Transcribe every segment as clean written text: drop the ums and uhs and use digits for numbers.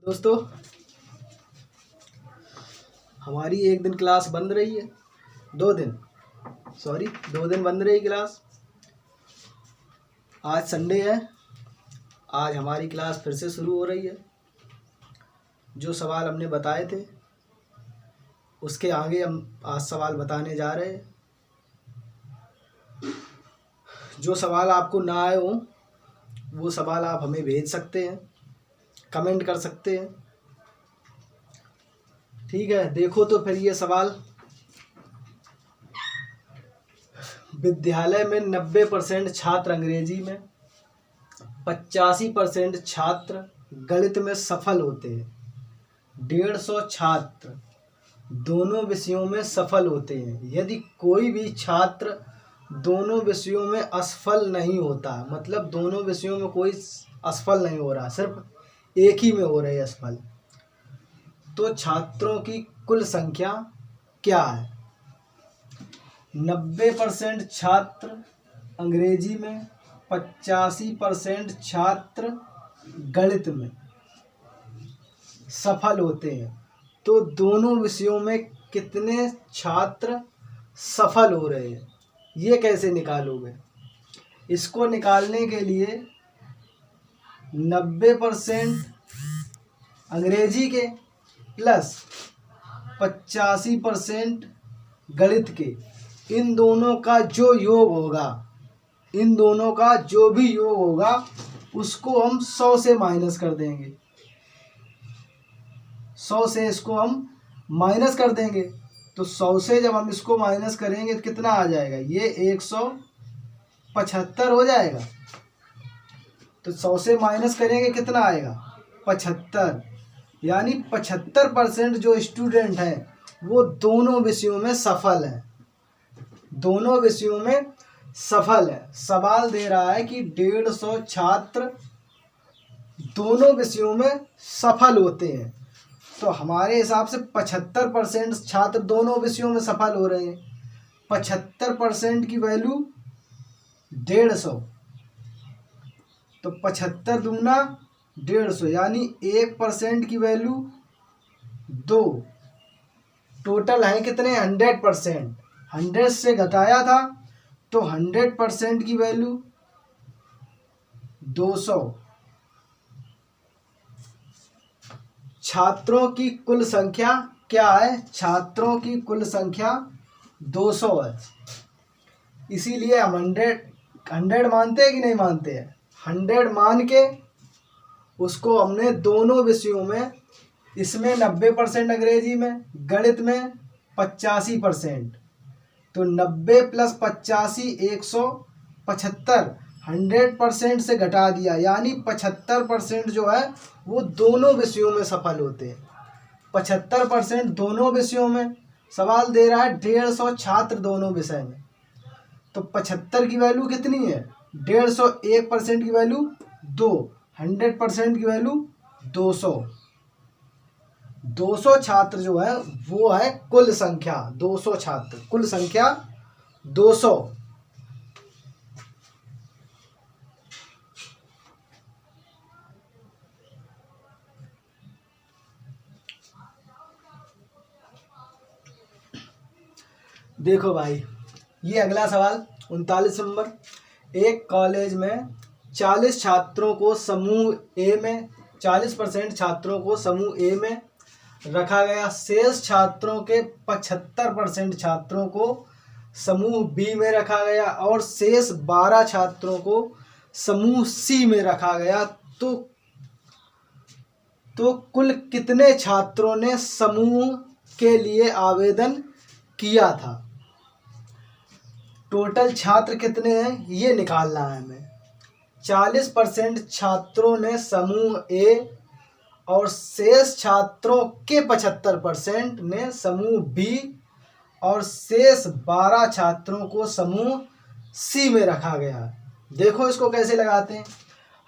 दोस्तों, हमारी एक दिन क्लास बंद रही है। 2 दिन बंद रही क्लास। आज संडे है। आज हमारी क्लास फिर से शुरू हो रही है। जो सवाल हमने बताए थे उसके आगे हम आज सवाल बताने जा रहे हैं। जो सवाल आपको ना आए हों वो सवाल आप हमें भेज सकते हैं, कमेंट कर सकते हैं। ठीक है, देखो तो फिर ये सवाल। विद्यालय में 90% छात्र अंग्रेजी में, 85% छात्र गणित में सफल होते हैं। 150 छात्र दोनों विषयों में सफल होते हैं। यदि कोई भी छात्र दोनों विषयों में असफल नहीं होता, मतलब दोनों विषयों में कोई असफल नहीं हो रहा, सिर्फ एक ही में हो रहे असफल, तो छात्रों की कुल संख्या क्या है? 90% छात्र अंग्रेजी में, 85% छात्र गणित में सफल होते हैं। तो दोनों विषयों में कितने छात्र सफल हो रहे हैं, ये कैसे निकालोगे? इसको निकालने के लिए 90% अंग्रेजी के प्लस 85% गणित के, इन दोनों का जो योग होगा, इन दोनों का जो भी योग होगा उसको हम 100 से माइनस कर देंगे। 100 से इसको हम माइनस कर देंगे। तो 100 से जब हम इसको माइनस करेंगे तो कितना आ जाएगा? ये 175 हो जाएगा। तो 100 से माइनस करेंगे कितना आएगा? 75। यानी 75% जो स्टूडेंट हैं वो दोनों विषयों में सफल हैं। दोनों विषयों में सफल है। सवाल दे रहा है कि 150 छात्र दोनों विषयों में सफल होते हैं। तो हमारे हिसाब से 75% छात्र दोनों विषयों में सफल हो रहे हैं। 75% की वैल्यू 150, तो 75 दूना 150, यानी 1% की वैल्यू 2। टोटल है कितने? 100%। 100 से घटाया था तो 100% की वैल्यू 200। छात्रों की कुल संख्या क्या है? छात्रों की कुल संख्या 200 है। इसीलिए हम 100 मानते हैं कि नहीं मानते हैं? 100 मान के उसको हमने दोनों विषयों में, इसमें 90% अंग्रेजी में, गणित में 85%, तो 90 प्लस 85 175, 100% से घटा दिया, यानी 75% जो है वो दोनों विषयों में सफल होते हैं। 75% दोनों विषयों में। सवाल दे रहा है 150 छात्र दोनों विषय में, तो 75 की वैल्यू कितनी है? 150। 1% की वैल्यू 2, 100% की वैल्यू 200। 200 छात्र जो है वो है कुल संख्या। 200 छात्र, कुल संख्या 200। देखो भाई, ये अगला सवाल 39 नंबर। एक कॉलेज में 40 छात्रों को समूह ए में, 40% छात्रों को समूह ए में रखा गया। शेष छात्रों के 75% छात्रों को समूह बी में रखा गया और शेष 12 छात्रों को समूह सी में रखा गया। तो कुल कितने छात्रों ने समूह के लिए आवेदन किया था? टोटल छात्र कितने हैं ये निकालना है हमें। 40% छात्रों ने समूह ए और शेष छात्रों के 75% ने समूह बी और शेष 12 छात्रों को समूह सी में रखा गया। देखो इसको कैसे लगाते हैं।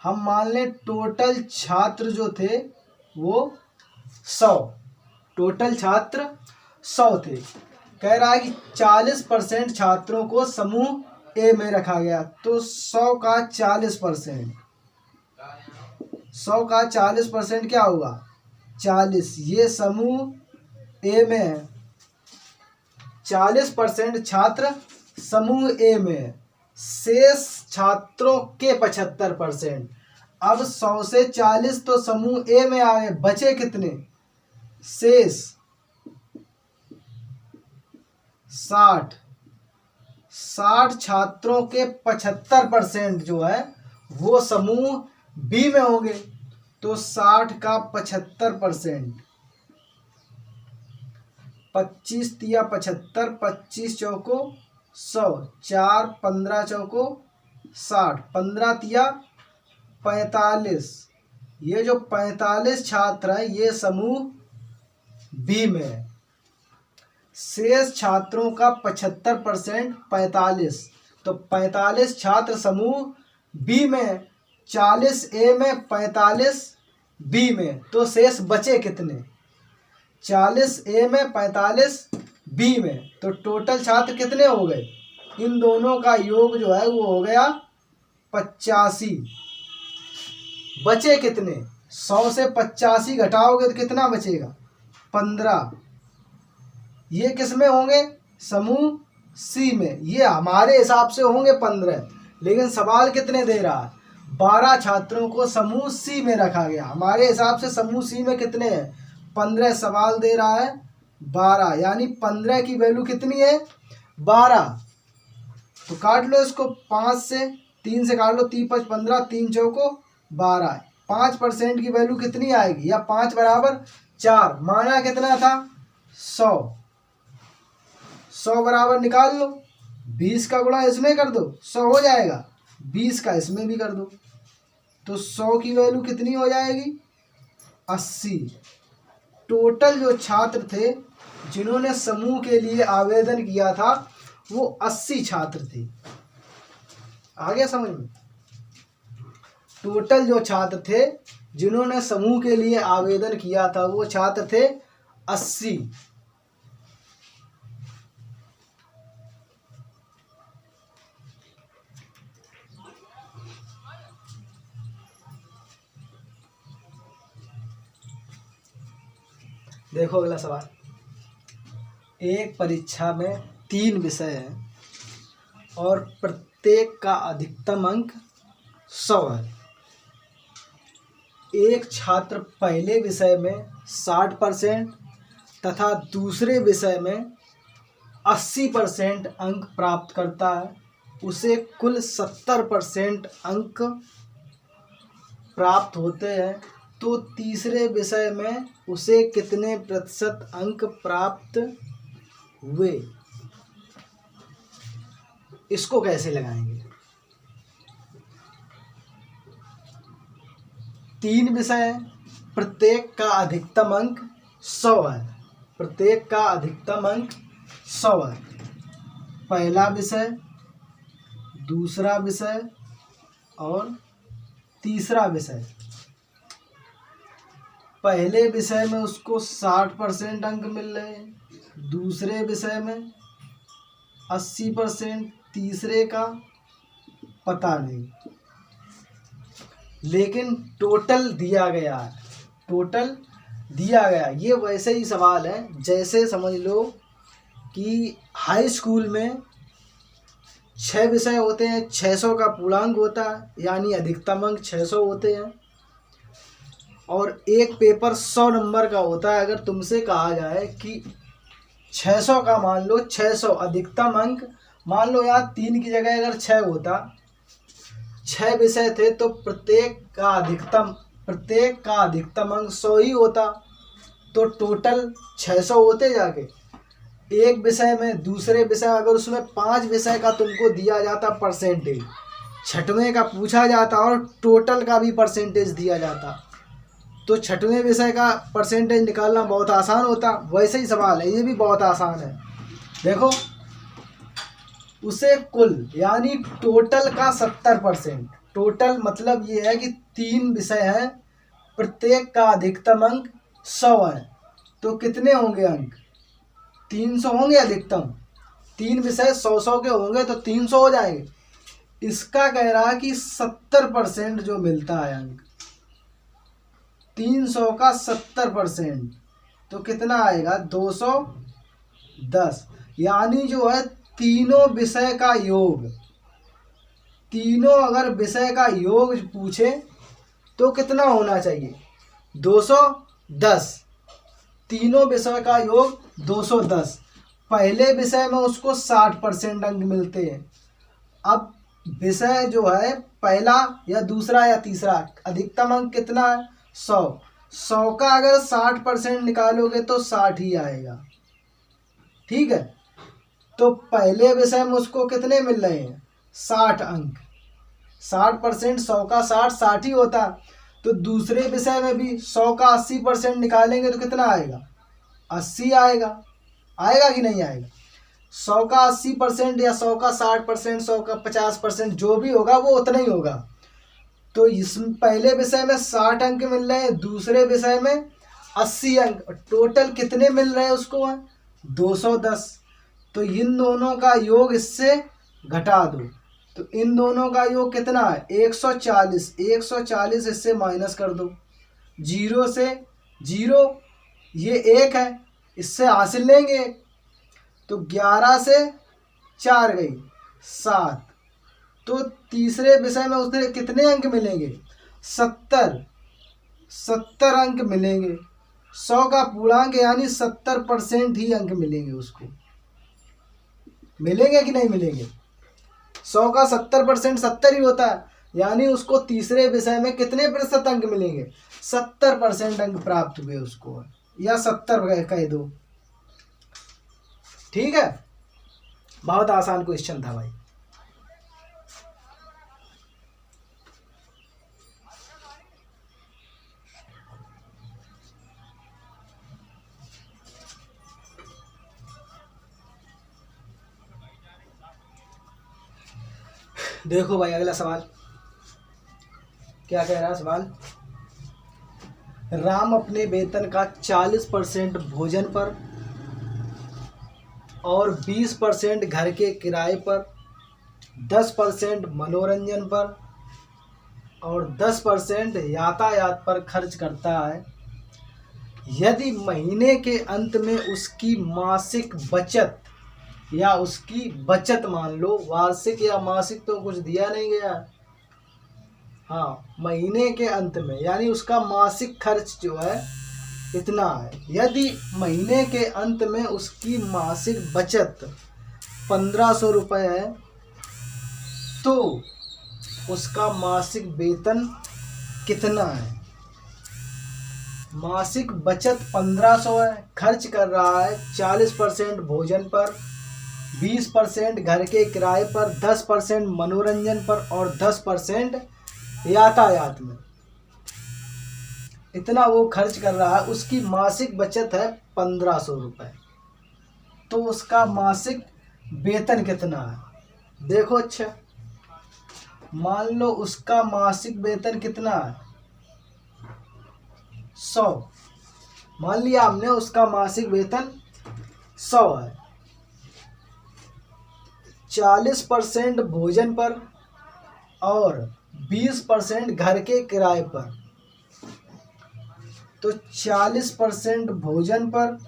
हम मान लें टोटल छात्र जो थे वो 100, टोटल छात्र 100 थे। कह रहा है कि 40% छात्रों को समूह ए में रखा गया, तो 100 का 40%, 100 का 40% क्या हुआ? 40, ये समूह ए में है। 40% छात्र समूह ए में है, शेष छात्रों के 75%। अब 100 से 40 तो समूह ए में आ गए, बचे कितने? शेष 60। 60 छात्रों के 75% जो है वो समूह बी में होंगे। तो 60 का 75%, 25 तिया 75, 25 चौको 100, 4 15 चौको 60, 15 तिया 45। ये जो 45 छात्र हैं ये समूह बी में है। शेष छात्रों का 75%, 45। तो 45 छात्र समूह बी में, 40 ए में, 45 बी में। तो शेष बचे कितने? 40 ए में, 45 बी में। तो टोटल छात्र कितने हो गए? इन दोनों का योग जो है वो हो गया 85। बचे कितने? 100 से 85 घटाओगे तो कितना बचेगा? 15। ये किस में होंगे? समूह सी में। ये हमारे हिसाब से होंगे 15, लेकिन सवाल कितने दे रहा है? 12 छात्रों को समूह सी में रखा गया। हमारे हिसाब से समूह सी में कितने हैं? 15। सवाल दे रहा है 12, यानी 15 की वैल्यू कितनी है? 12। तो काट लो इसको, 5 से 3 से काट लो, 3 5 15, 3 चौको 12। 5% की वैल्यू कितनी आएगी? या 5 बराबर 4। माना कितना था? 100। 100 बराबर निकाल लो, 20 का गुणा इसमें कर दो, 100 हो जाएगा। 20 का इसमें भी कर दो, तो 100 की वैल्यू कितनी हो जाएगी? 80। टोटल जो छात्र थे जिन्होंने समूह के लिए आवेदन किया था वो 80 छात्र थे। आ गया समझ में? टोटल जो छात्र थे जिन्होंने समूह के लिए आवेदन किया था वो छात्र थे 80। देखो अगला सवाल। एक परीक्षा में 3 विषय हैं और प्रत्येक का अधिकतम अंक 100 है। एक छात्र पहले विषय में 60% तथा दूसरे विषय में 80% अंक प्राप्त करता है। उसे कुल 70% अंक प्राप्त होते हैं, तो तीसरे विषय में उसे कितने प्रतिशत अंक प्राप्त हुए? इसको कैसे लगाएंगे? 3 विषय हैं, प्रत्येक का अधिकतम अंक 100 है। प्रत्येक का अधिकतम अंक 100 है। पहला विषय, दूसरा विषय और तीसरा विषय। पहले विषय में उसको 60% अंक मिल रहे हैं, दूसरे विषय में 80%, तीसरे का पता नहीं, लेकिन टोटल दिया गया है। टोटल दिया गया। ये वैसे ही सवाल है जैसे समझ लो कि हाई स्कूल में 6 विषय होते हैं, 600 का पूर्णांक होता है, यानी अधिकतम अंक 600 होते हैं, और एक पेपर 100 नंबर का होता है। अगर तुमसे कहा जाए कि 600 का मान लो 600 अधिकतम अंक, मान लो यार 3 की जगह अगर 6 होता, 6 विषय थे तो प्रत्येक का अधिकतम अंक 100 ही होता, तो टोटल 600 होते जाके। एक विषय में, दूसरे विषय अगर उसमें 5 विषय का तुमको दिया जाता परसेंटेज, छठवें का पूछा जाता और टोटल का भी परसेंटेज दिया जाता, तो छठवें विषय का परसेंटेज निकालना बहुत आसान होता। वैसे ही सवाल है, ये भी बहुत आसान है। देखो, उसे कुल यानी टोटल का 70%। टोटल मतलब ये है कि 3 विषय हैं, प्रत्येक का अधिकतम अंक 100 है, तो कितने होंगे अंक? 300 होंगे अधिकतम। 3 विषय 100 के होंगे तो 300 हो जाएंगे। इसका कह रहा है कि 70% जो मिलता है अंक, 300 का 70%, तो कितना आएगा 210। यानी जो है तीनों विषय का योग, तीनों अगर विषय का योग पूछे तो कितना होना चाहिए 210। तीनों विषय का योग 210। पहले विषय में उसको 60% अंक मिलते हैं। अब विषय जो है पहला या दूसरा या तीसरा, अधिकतम अंक कितना है 100। 100 का अगर 60% निकालोगे तो 60 ही आएगा। ठीक है, तो पहले विषय में उसको कितने मिल रहे हैं 60 अंक। 60% 100 का 60 ही होता। तो दूसरे विषय में भी 100 का 80% निकालेंगे तो कितना आएगा 80 आएगा। आएगा कि नहीं आएगा? 100 का 80% या 100 का 60%, 100 का 50%, जो भी होगा वो उतना ही होगा। तो इस पहले विषय में 60 अंक मिल रहे हैं, दूसरे विषय में 80 अंक, टोटल कितने मिल रहे हैं उसको 210। तो इन दोनों का योग इससे घटा दो, तो इन दोनों का योग कितना है 140। 140 इससे माइनस कर दो, 0 से 0, ये 1 है, इससे हासिल लेंगे। तो 11 से 4 गई 7। तो तीसरे विषय में उसने कितने अंक मिलेंगे 70 अंक मिलेंगे। 100 का पूर्णांक यानी 70% ही अंक मिलेंगे उसको। मिलेंगे कि नहीं मिलेंगे? 100 का 70% 70 ही होता है, यानी उसको तीसरे विषय में कितने प्रतिशत अंक मिलेंगे 70% अंक प्राप्त हुए उसको, या 70 कह दो। ठीक है, बहुत आसान क्वेश्चन था भाई। देखो भाई अगला सवाल क्या कह रहा है सवाल। राम अपने वेतन का 40% भोजन पर और 20% घर के किराए पर, 10% मनोरंजन पर और 10% यातायात पर खर्च करता है। यदि महीने के अंत में उसकी मासिक बचत या उसकी बचत, मान लो वार्षिक या मासिक तो कुछ दिया नहीं गया, हाँ महीने के अंत में, यानी उसका मासिक खर्च जो है इतना है। यदि महीने के अंत में उसकी मासिक बचत 1500 रुपये है तो उसका मासिक वेतन कितना है। मासिक बचत 1500 है, खर्च कर रहा है 40% भोजन पर, 20% घर के किराए पर, 10% मनोरंजन पर और 10% यातायात में। इतना वो खर्च कर रहा है, उसकी मासिक बचत है 1500 रुपये। तो उसका मासिक वेतन कितना है देखो। अच्छा मान लो उसका मासिक वेतन कितना है 100। मान लिया हमने उसका मासिक वेतन 100 है। 40% भोजन पर और 20% घर के किराए पर। तो 40% भोजन पर,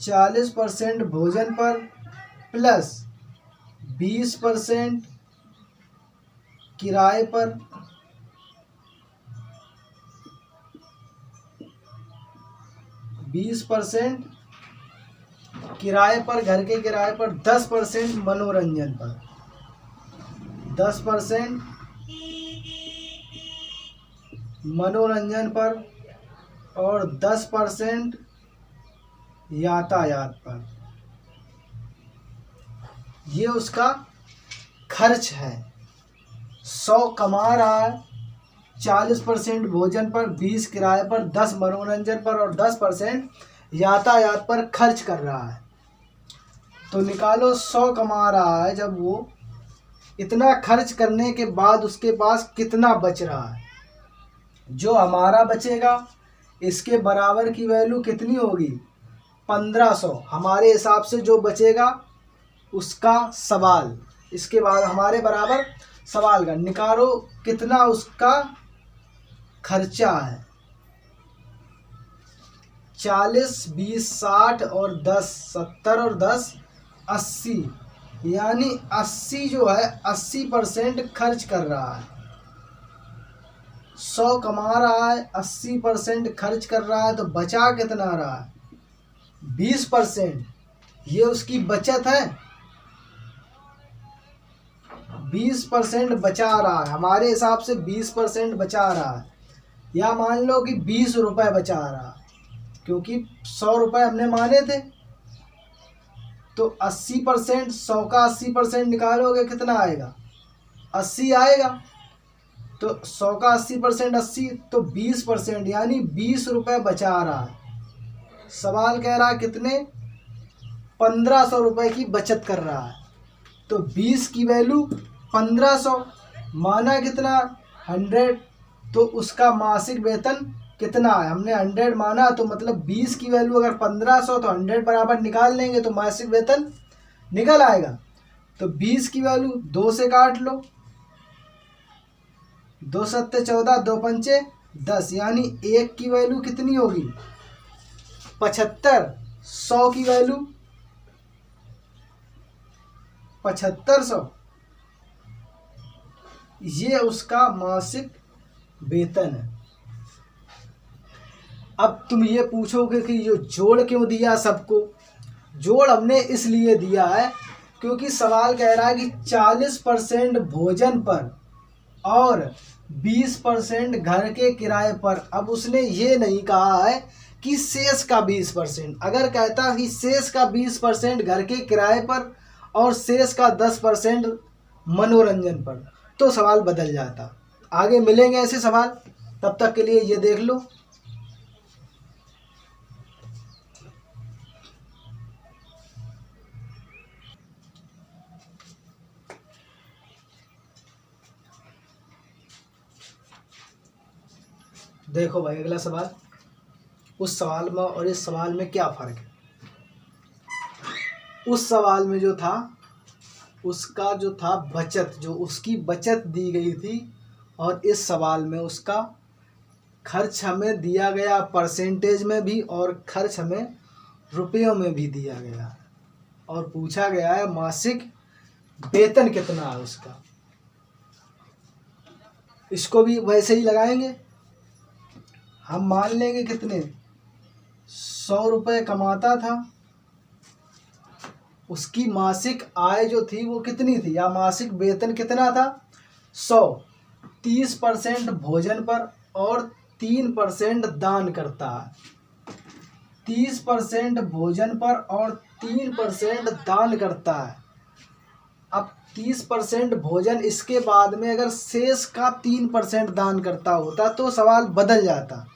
40% भोजन पर प्लस 20% किराए पर, 20% किराए पर, घर के किराए पर, 10% मनोरंजन पर, 10% मनोरंजन पर और 10% यातायात पर। ये उसका खर्च है। 100 कमा रहा है, 40% भोजन पर, 20 किराए पर, 10 मनोरंजन पर और 10% यातायात पर खर्च कर रहा है। तो निकालो 100 कमा रहा है, जब वो इतना खर्च करने के बाद उसके पास कितना बच रहा है। जो हमारा बचेगा इसके बराबर की वैल्यू कितनी होगी 1500। हमारे हिसाब से जो बचेगा उसका सवाल, इसके बाद हमारे बराबर सवाल का निकालो कितना उसका खर्चा है। 40, 20, 60 और 10, 70 और 10 80, यानी 80 जो है 80% खर्च कर रहा है। 100 कमा रहा है, 80% खर्च कर रहा है, तो बचा कितना रहा है? 20%। ये उसकी बचत है। 20% बचा रहा है, हमारे हिसाब से 20% बचा रहा है। या मान लो कि 20 रुपये बचा रहा है, क्योंकि 100 रुपये हमने माने थे। तो 80%, 100 का 80% निकालोगे कितना आएगा? 80 आएगा। तो 100 का 80% 80, तो 20%, यानी 20 रुपये बचा रहा है। सवाल कह रहा है कितने? 1500 रुपये की बचत कर रहा है। तो 20 की वैल्यू 1500, माना कितना? 100। तो उसका मासिक वेतन कितना है? हमने 100 माना, तो मतलब 20 की वैल्यू अगर 1500, तो 100 बराबर निकाल लेंगे तो मासिक वेतन निकल आएगा। तो 20 की वैल्यू 2 से काट लो, 2 सत्ते 14, 2 पंचे 10, यानी 1 की वैल्यू कितनी होगी? 75। 100 की वैल्यू 7500। ये उसका मासिक वेतन है। अब तुम ये पूछोगे कि ये जोड़ क्यों दिया सबको? जोड़ हमने इसलिए दिया है क्योंकि सवाल कह रहा है कि 40% भोजन पर और 20% घर के किराए पर। अब उसने ये नहीं कहा है कि शेष का 20%। अगर कहता कि शेष का 20% घर के किराए पर और शेष का 10% मनोरंजन पर, तो सवाल बदल जाता। आगे मिलेंगे ऐसे सवाल, तब तक के लिए ये देख लो। देखो भाई अगला सवाल, उस सवाल में और इस सवाल में क्या फ़र्क है? उस सवाल में जो था उसका जो था बचत, जो उसकी बचत दी गई थी, और इस सवाल में उसका खर्च हमें दिया गया परसेंटेज में भी और खर्च हमें रुपयों में भी दिया गया, और पूछा गया है मासिक वेतन कितना है उसका। इसको भी वैसे ही लगाएंगे। हम मान लेंगे कितने? 100 रुपये कमाता था, उसकी मासिक आय जो थी वो कितनी थी, या मासिक वेतन कितना था? 100। 30% भोजन पर और 3% दान करता है। 30% भोजन पर और 3% दान करता है। अब 30% भोजन, इसके बाद में अगर शेष का 3% दान करता होता तो सवाल बदल जाता।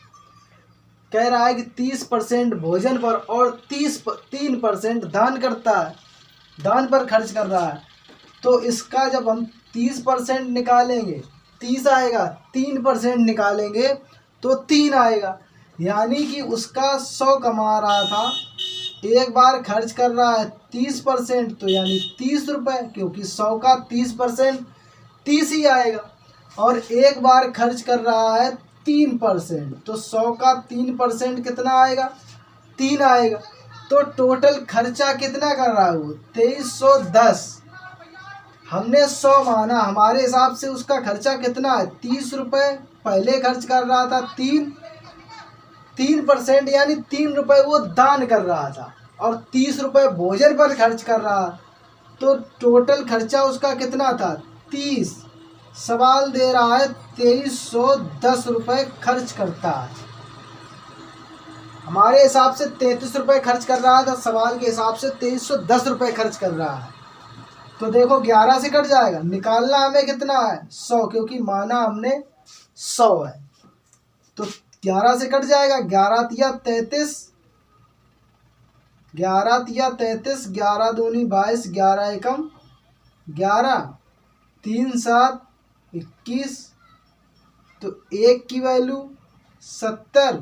कह रहा है कि 30% भोजन पर और 3% दान करता है, दान पर खर्च कर रहा है। तो इसका जब हम 30% निकालेंगे 30 आएगा, 3% निकालेंगे तो 3 आएगा। यानी कि उसका 100 कमा रहा था, एक बार खर्च कर रहा है 30%, तो यानी 30 रुपये, क्योंकि 100 का 30% 30 ही आएगा। और एक बार खर्च कर रहा है 3%, तो 100 का 3% कितना आएगा? 3 आएगा। तो टोटल खर्चा कितना कर रहा है वो? 2310। हमने 100 माना, हमारे हिसाब से उसका खर्चा कितना है? 30 रुपये पहले खर्च कर रहा था, 3% यानी 3 रुपये वो दान कर रहा था, और 30 रुपये भोजन पर खर्च कर रहा। तो टोटल खर्चा उसका कितना था? 30। सवाल दे रहा है 2310 रुपये खर्च करता है। हमारे हिसाब से 33 रुपये खर्च कर रहा था, सवाल के हिसाब से 2310 रुपये खर्च कर रहा है। तो देखो 11 से कट जाएगा, निकालना हमें कितना है? 100, क्योंकि माना हमने 100 है। तो 11 से कट जाएगा, 11 तिया 33, 11 तिया 33, 11 दूनी 22, 11 एकम 11, 3 7 21। तो 1 की वैल्यू 70।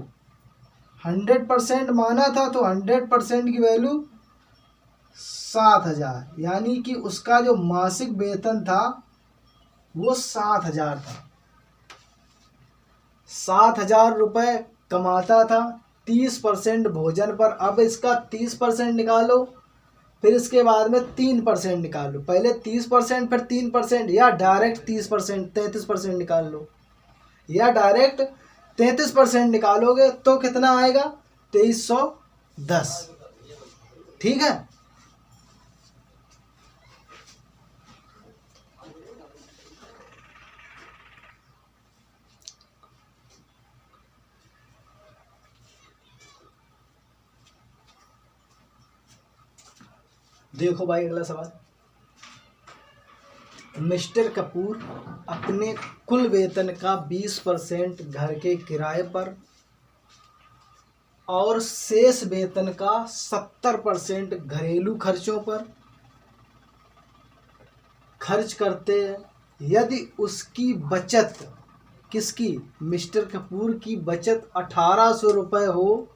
100% माना था, तो 100% की वैल्यू 7000, यानी कि उसका जो मासिक वेतन था वो 7,000 था। 7,000 रुपये कमाता था 30% भोजन पर। अब इसका 30% निकालो, फिर इसके बाद में 3% निकालो। पहले 30% फिर 3%, या डायरेक्ट 30% 33% निकाल लो, या डायरेक्ट 33% निकालोगे तो कितना आएगा? 2310। ठीक है। देखो भाई अगला सवाल। मिस्टर कपूर अपने कुल वेतन का 20% घर के किराए पर और शेष वेतन का 70% घरेलू खर्चों पर खर्च करते हैं। यदि उसकी बचत, किसकी? मिस्टर कपूर की बचत 1800 रुपये हो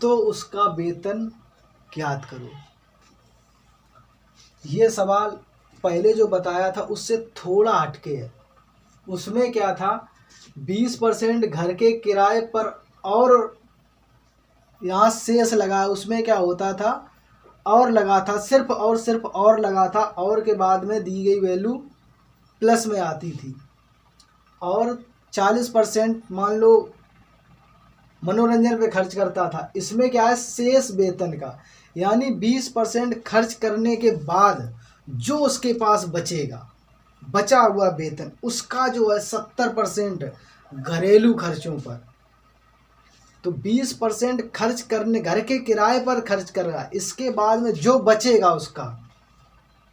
तो उसका वेतन ज्ञात करो। ये सवाल पहले जो बताया था उससे थोड़ा हटके है। उसमें क्या था, 20% घर के किराए पर और यहाँ शेष लगा, उसमें क्या होता था, और लगा था, सिर्फ और सिर्फ और लगा था, और के बाद में दी गई वैल्यू प्लस में आती थी। और 40% मान लो मनोरंजन पे खर्च करता था। इसमें क्या है, शेष वेतन का, यानी 20% खर्च करने के बाद जो उसके पास बचेगा, बचा हुआ वेतन, उसका जो है 70% घरेलू खर्चों पर। तो 20% खर्च करने, घर के किराए पर खर्च कर रहा है, इसके बाद में जो बचेगा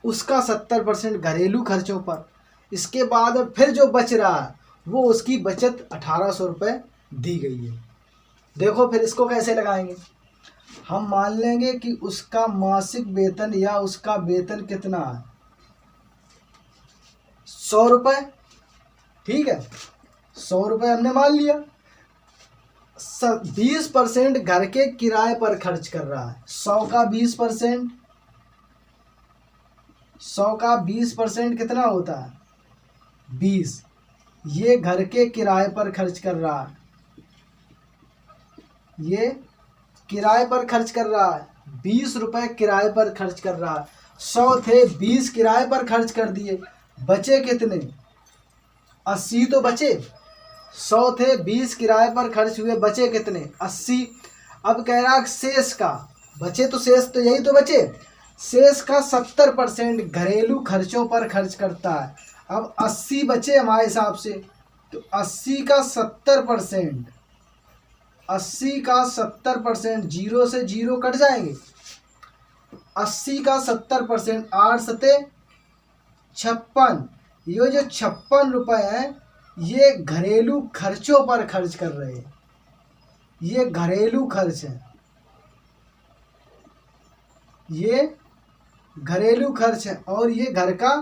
उसका 70% घरेलू खर्चों पर। इसके बाद फिर जो बच रहा है वो उसकी बचत 1800 रुपये दी गई है। देखो फिर इसको कैसे लगाएंगे। हम मान लेंगे कि उसका मासिक वेतन या उसका वेतन कितना है, 100 रुपये। ठीक है, 100 रुपये हमने मान लिया। 20% घर के किराए पर खर्च कर रहा है। 100 का 20%, 100 का 20% कितना होता है? 20। ये घर के किराए पर खर्च कर रहा है, ये किराए पर खर्च कर रहा है, 20 रुपये किराए पर खर्च कर रहा है। 100 थे, 20 किराए पर खर्च कर दिए, बचे कितने? 80 तो बचे। 100 थे, 20 किराए पर खर्च हुए, बचे कितने? 80। अब कह रहा शेष का, बचे तो शेष तो यही तो बचे, शेष का 70% घरेलू खर्चों पर खर्च करता है। अब 80 बचे हमारे हिसाब से, तो 80 का 70%, 80 का 70%, जीरो से जीरो कट जाएंगे। 80 का 70%, 8 सते 56। ये जो 56 रुपये हैं ये घरेलू खर्चों पर खर्च कर रहे हैं, ये घरेलू खर्च है, ये घरेलू खर्च है। और ये घर का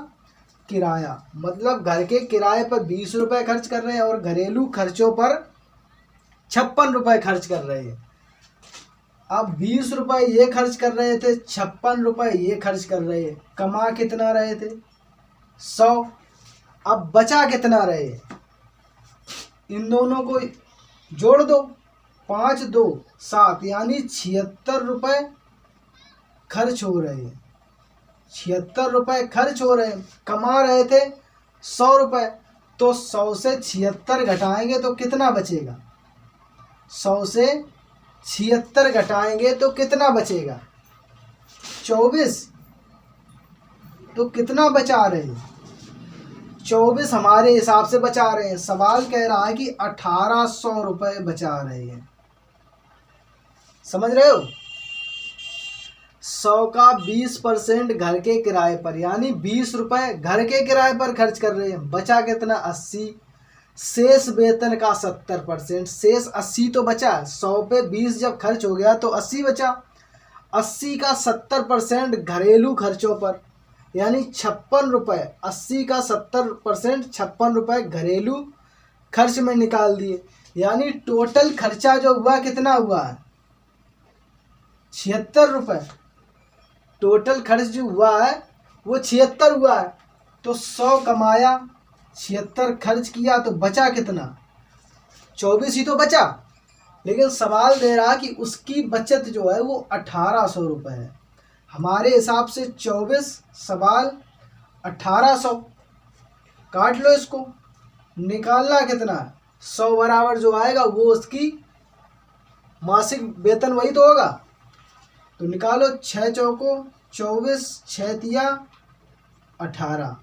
किराया, मतलब घर के किराए पर 20 रुपये खर्च कर रहे हैं और घरेलू खर्चों पर 56 रुपये खर्च कर रहे हैं। अब 20 रुपये ये खर्च कर रहे थे, 56 रुपये ये खर्च कर रहे हैं। कमा कितना रहे थे? 100। अब बचा कितना रहे? इन दोनों को जोड़ दो, 5 2 7, यानी 76 रुपये खर्च हो रहे हैं। 76 रुपये खर्च हो रहे हैं। कमा रहे थे 100 रुपये, तो 100 से 76 घटाएंगे तो कितना बचेगा? 100 से 76 घटाएंगे तो कितना बचेगा? 24। तो कितना बचा रहे हैं? 24 हमारे हिसाब से बचा रहे हैं। सवाल कह रहा है कि 1800 रुपये बचा रहे हैं। समझ रहे हो? 100 का 20% घर के किराए पर, यानी 20 रुपये घर के किराए पर खर्च कर रहे हैं। बचा कितना? 80। शेष वेतन का 70%, शेष 80 तो बचा। 100 पे 20 जब खर्च हो गया तो 80 बचा। 80 का 70% घरेलू खर्चों पर, यानी 56 रुपये। 80 का 70%, 56 रुपये घरेलू खर्च में निकाल दिए। यानी टोटल खर्चा जो हुआ कितना हुआ है? 76 रुपये। टोटल खर्च जो हुआ है वो 76 हुआ है। तो 100 कमाया, 76 खर्च किया, तो बचा कितना? 24 ही तो बचा। लेकिन सवाल दे रहा कि उसकी बचत जो है वो 1800 रुपये है। हमारे हिसाब से 24 सवाल 1800, काट लो इसको। निकालना कितना है? 100 बराबर जो आएगा वो उसकी मासिक वेतन वही तो होगा। तो निकालो, 6 चौको 24, 6 तिया 18,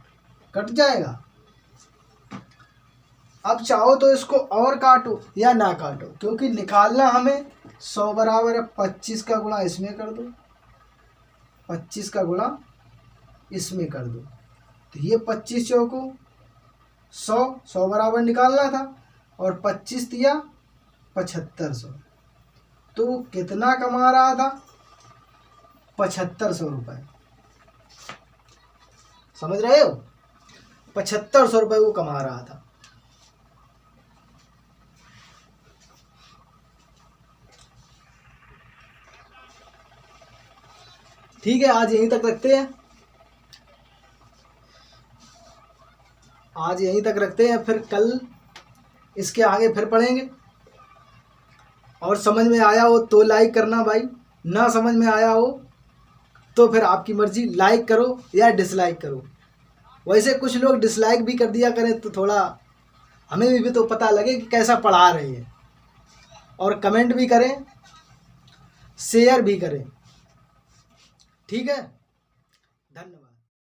कट जाएगा। अब चाहो तो इसको और काटो या ना काटो, क्योंकि निकालना हमें 100 बराबर है 25 का गुणा इसमें कर दो, 25 का गुणा इसमें कर दो। तो ये 25 चौको 100, 100 बराबर निकालना था, और 25 दिया 7500। तो कितना कमा रहा था? 7500 रुपये। समझ रहे हो? 7500 रुपये वो कमा रहा था। ठीक है, आज यहीं तक रखते हैं। आज यहीं तक रखते हैं, फिर कल इसके आगे फिर पढ़ेंगे। और समझ में आया हो तो लाइक करना भाई, ना समझ में आया हो तो फिर आपकी मर्जी, लाइक करो या डिसलाइक करो। वैसे कुछ लोग डिसलाइक भी कर दिया करें तो थोड़ा हमें भी तो पता लगे कि कैसा पढ़ा रहे हैं। और कमेंट भी करें, शेयर भी करें। ठीक है।